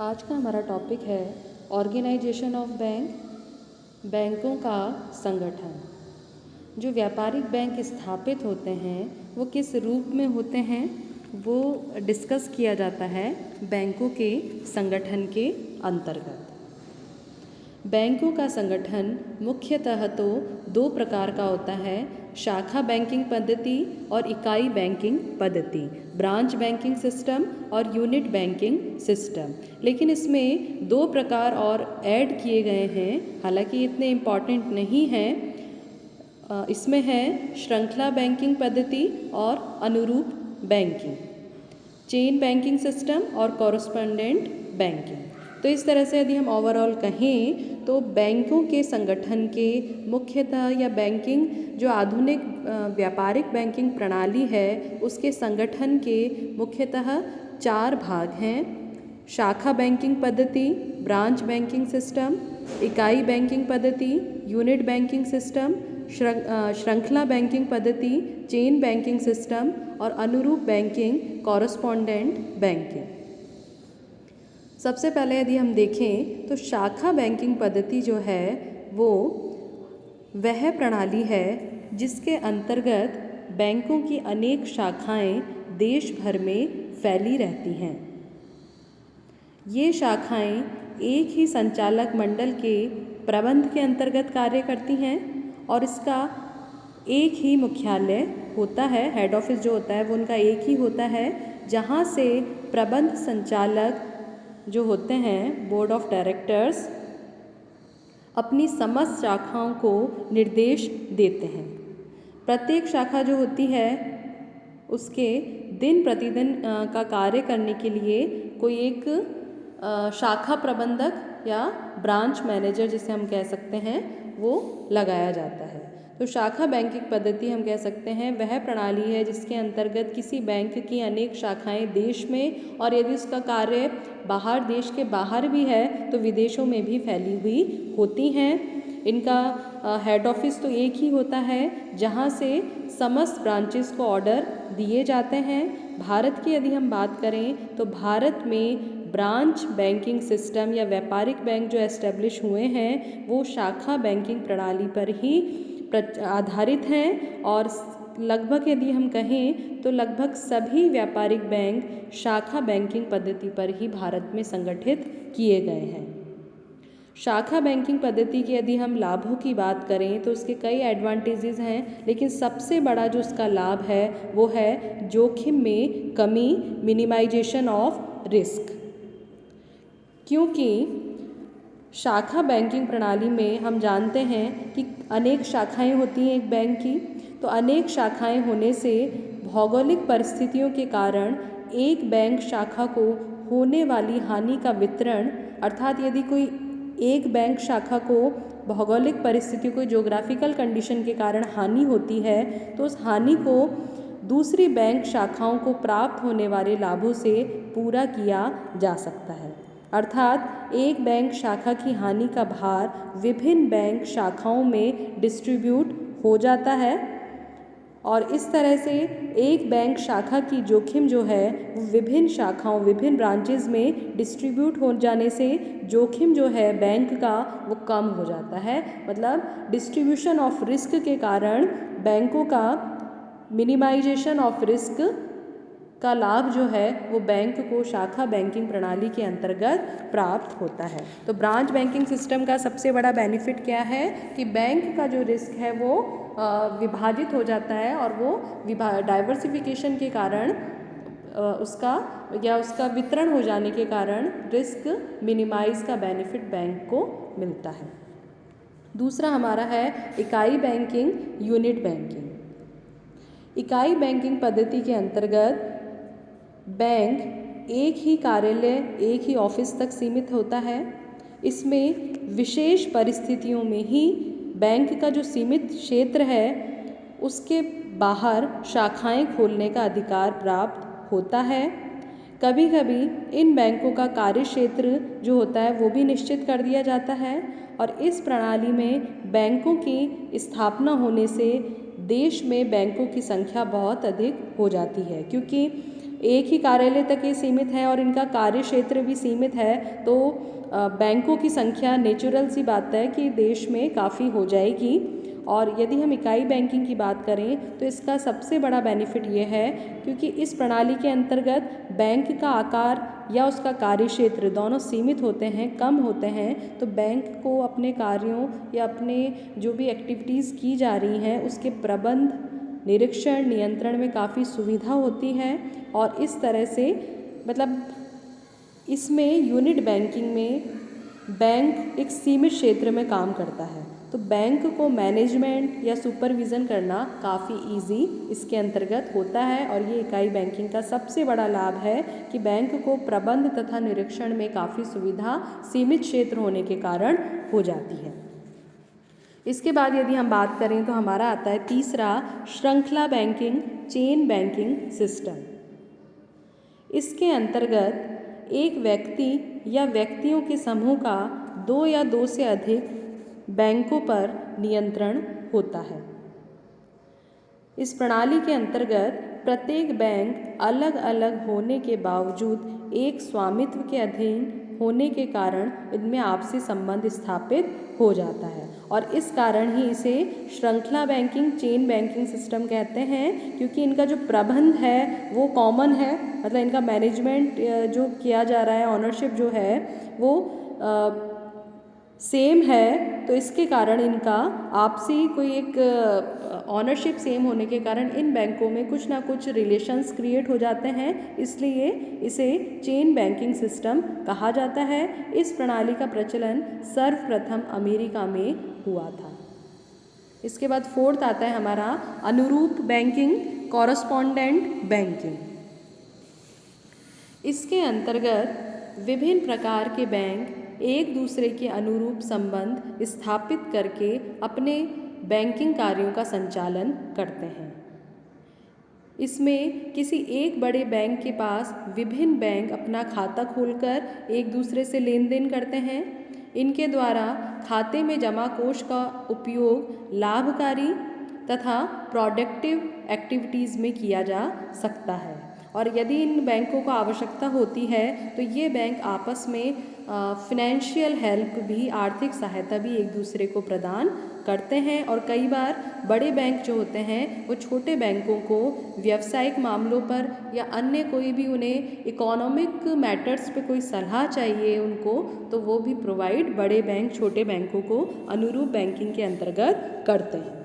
आज का हमारा टॉपिक है ऑर्गेनाइजेशन ऑफ बैंक, बैंकों का संगठन। जो व्यापारिक बैंक स्थापित होते हैं वो किस रूप में होते हैं वो डिस्कस किया जाता है बैंकों के संगठन के अंतर्गत। बैंकों का संगठन मुख्यतः तो दो प्रकार का होता है, शाखा बैंकिंग पद्धति और इकाई बैंकिंग पद्धति, ब्रांच बैंकिंग सिस्टम और यूनिट बैंकिंग सिस्टम। लेकिन इसमें दो प्रकार और ऐड किए गए हैं, हालांकि इतने इम्पॉर्टेंट नहीं हैं। इसमें है श्रृंखला बैंकिंग पद्धति और अनुरूप बैंकिंग, चेन बैंकिंग सिस्टम और कॉरस्पॉन्डेंट बैंकिंग। तो इस तरह से यदि हम ओवरऑल कहें तो बैंकों के संगठन के मुख्यतः या बैंकिंग जो आधुनिक व्यापारिक बैंकिंग प्रणाली है उसके संगठन के मुख्यतः चार भाग हैं: शाखा बैंकिंग पद्धति, ब्रांच बैंकिंग सिस्टम, इकाई बैंकिंग पद्धति, यूनिट बैंकिंग सिस्टम, श्रृंखला बैंकिंग पद्धति, चेन बैंकिंग सिस्टम और अनुरूप बैंकिंग, कॉरस्पॉन्डेंट बैंकिंग। सबसे पहले यदि हम देखें तो शाखा बैंकिंग पद्धति जो है वो वह प्रणाली है जिसके अंतर्गत बैंकों की अनेक शाखाएं देश भर में फैली रहती हैं। ये शाखाएं एक ही संचालक मंडल के प्रबंध के अंतर्गत कार्य करती हैं और इसका एक ही मुख्यालय होता है, हेड ऑफिस जो होता है वो उनका एक ही होता है, जहाँ से प्रबंध संचालक जो होते हैं, बोर्ड ऑफ डायरेक्टर्स, अपनी समस्त शाखाओं को निर्देश देते हैं। प्रत्येक शाखा जो होती है उसके दिन प्रतिदिन का कार्य करने के लिए कोई एक शाखा प्रबंधक या ब्रांच मैनेजर जिसे हम कह सकते हैं वो लगाया जाता है। तो शाखा बैंकिंग पद्धति हम कह सकते हैं वह प्रणाली है जिसके अंतर्गत किसी बैंक की अनेक शाखाएं देश में, और यदि उसका कार्य बाहर देश के बाहर भी है तो विदेशों में भी फैली हुई होती हैं। इनका हेड ऑफिस तो एक ही होता है जहां से समस्त ब्रांचेस को ऑर्डर दिए जाते हैं। भारत की यदि हम बात करें तो भारत में ब्रांच बैंकिंग सिस्टम या व्यापारिक बैंक जो एस्टेब्लिश हुए हैं वो शाखा बैंकिंग प्रणाली पर ही आधारित हैं, और लगभग यदि हम कहें तो लगभग सभी व्यापारिक बैंक शाखा बैंकिंग पद्धति पर ही भारत में संगठित किए गए हैं। शाखा बैंकिंग पद्धति के यदि हम लाभों की बात करें तो उसके कई एडवांटेजेस हैं, लेकिन सबसे बड़ा जो उसका लाभ है वो है जोखिम में कमी, मिनिमाइजेशन ऑफ रिस्क। क्योंकि शाखा बैंकिंग प्रणाली में हम जानते हैं कि अनेक शाखाएं होती हैं एक बैंक की, तो अनेक शाखाएं होने से भौगोलिक परिस्थितियों के कारण एक बैंक शाखा को होने वाली हानि का वितरण, अर्थात यदि कोई एक बैंक शाखा को भौगोलिक परिस्थितियों को, ज्योग्राफिकल कंडीशन के कारण हानि होती है तो उस हानि को दूसरी बैंक शाखाओं को प्राप्त होने वाले लाभों से पूरा किया जा सकता है। अर्थात एक बैंक शाखा की हानि का भार विभिन्न बैंक शाखाओं में डिस्ट्रीब्यूट हो जाता है, और इस तरह से एक बैंक शाखा की जोखिम जो है वो विभिन्न शाखाओं, विभिन्न ब्रांचेस में डिस्ट्रीब्यूट हो जाने से जोखिम जो है बैंक का वो कम हो जाता है। मतलब डिस्ट्रीब्यूशन ऑफ रिस्क के कारण बैंकों का मिनिमाइजेशन ऑफ रिस्क का लाभ जो है वो बैंक को शाखा बैंकिंग प्रणाली के अंतर्गत प्राप्त होता है। तो ब्रांच बैंकिंग सिस्टम का सबसे बड़ा बेनिफिट क्या है कि बैंक का जो रिस्क है वो विभाजित हो जाता है, और वो डाइवर्सिफिकेशन के कारण उसका वितरण हो जाने के कारण रिस्क मिनिमाइज का बेनिफिट बैंक को मिलता है। दूसरा हमारा है इकाई बैंकिंग, यूनिट बैंकिंग। इकाई बैंकिंग पद्धति के अंतर्गत बैंक एक ही कार्यालय, एक ही ऑफिस तक सीमित होता है। इसमें विशेष परिस्थितियों में ही बैंक का जो सीमित क्षेत्र है उसके बाहर शाखाएं खोलने का अधिकार प्राप्त होता है। कभी कभी इन बैंकों का कार्य क्षेत्र जो होता है वो भी निश्चित कर दिया जाता है, और इस प्रणाली में बैंकों की स्थापना होने से देश में बैंकों की संख्या बहुत अधिक हो जाती है, क्योंकि एक ही कार्यालय तक ये सीमित है और इनका कार्य क्षेत्र भी सीमित है, तो बैंकों की संख्या नेचुरल सी बात है कि देश में काफ़ी हो जाएगी। और यदि हम इकाई बैंकिंग की बात करें तो इसका सबसे बड़ा बेनिफिट ये है क्योंकि इस प्रणाली के अंतर्गत बैंक का आकार या उसका कार्य क्षेत्र दोनों सीमित होते हैं, कम होते हैं, तो बैंक को अपने कार्यों या अपने जो भी एक्टिविटीज़ की जा रही हैं उसके प्रबंध, निरीक्षण, नियंत्रण में काफ़ी सुविधा होती है। और इस तरह से मतलब इसमें यूनिट बैंकिंग में बैंक एक सीमित क्षेत्र में काम करता है, तो बैंक को मैनेजमेंट या सुपरविज़न करना काफ़ी इजी इसके अंतर्गत होता है। और ये इकाई बैंकिंग का सबसे बड़ा लाभ है कि बैंक को प्रबंध तथा निरीक्षण में काफ़ी सुविधा सीमित क्षेत्र होने के कारण हो जाती है। इसके बाद यदि हम बात करें तो हमारा आता है तीसरा, श्रृंखला बैंकिंग, चेन बैंकिंग सिस्टम। इसके अंतर्गत एक व्यक्ति या व्यक्तियों के समूह का 2 या 2 से अधिक बैंकों पर नियंत्रण होता है। इस प्रणाली के अंतर्गत प्रत्येक बैंक अलग अलग होने के बावजूद एक स्वामित्व के अधीन होने के कारण इनमें आपसी संबंध स्थापित हो जाता है और इस कारण ही इसे श्रृंखला बैंकिंग, चेन बैंकिंग सिस्टम कहते हैं, क्योंकि इनका जो प्रबंध है वो कॉमन है, मतलब इनका मैनेजमेंट जो किया जा रहा है, ऑनरशिप जो है वो सेम है, तो इसके कारण इनका आपसी कोई एक ऑनरशिप सेम होने के कारण इन बैंकों में कुछ ना कुछ रिलेशंस क्रिएट हो जाते हैं, इसलिए इसे चेन बैंकिंग सिस्टम कहा जाता है। इस प्रणाली का प्रचलन सर्वप्रथम अमेरिका में हुआ था। इसके बाद फोर्थ आता है हमारा अनुरूप बैंकिंग, कॉरस्पॉन्डेंट बैंकिंग। इसके अंतर्गत विभिन्न प्रकार के बैंक एक दूसरे के अनुरूप संबंध स्थापित करके अपने बैंकिंग कार्यों का संचालन करते हैं। इसमें किसी एक बड़े बैंक के पास विभिन्न बैंक अपना खाता खोलकर एक दूसरे से लेन देन करते हैं। इनके द्वारा खाते में जमा कोष का उपयोग लाभकारी तथा प्रोडक्टिव एक्टिविटीज़ में किया जा सकता है। और यदि इन बैंकों को आवश्यकता होती है तो ये बैंक आपस में फिनेंशियल हेल्प भी, आर्थिक सहायता भी एक दूसरे को प्रदान करते हैं। और कई बार बड़े बैंक जो होते हैं वो छोटे बैंकों को व्यावसायिक मामलों पर या अन्य कोई भी उन्हें इकोनॉमिक मैटर्स पे कोई सलाह चाहिए उनको, तो वो भी प्रोवाइड बड़े बैंक छोटे बैंकों को अनुरूप बैंकिंग के अंतर्गत करते हैं।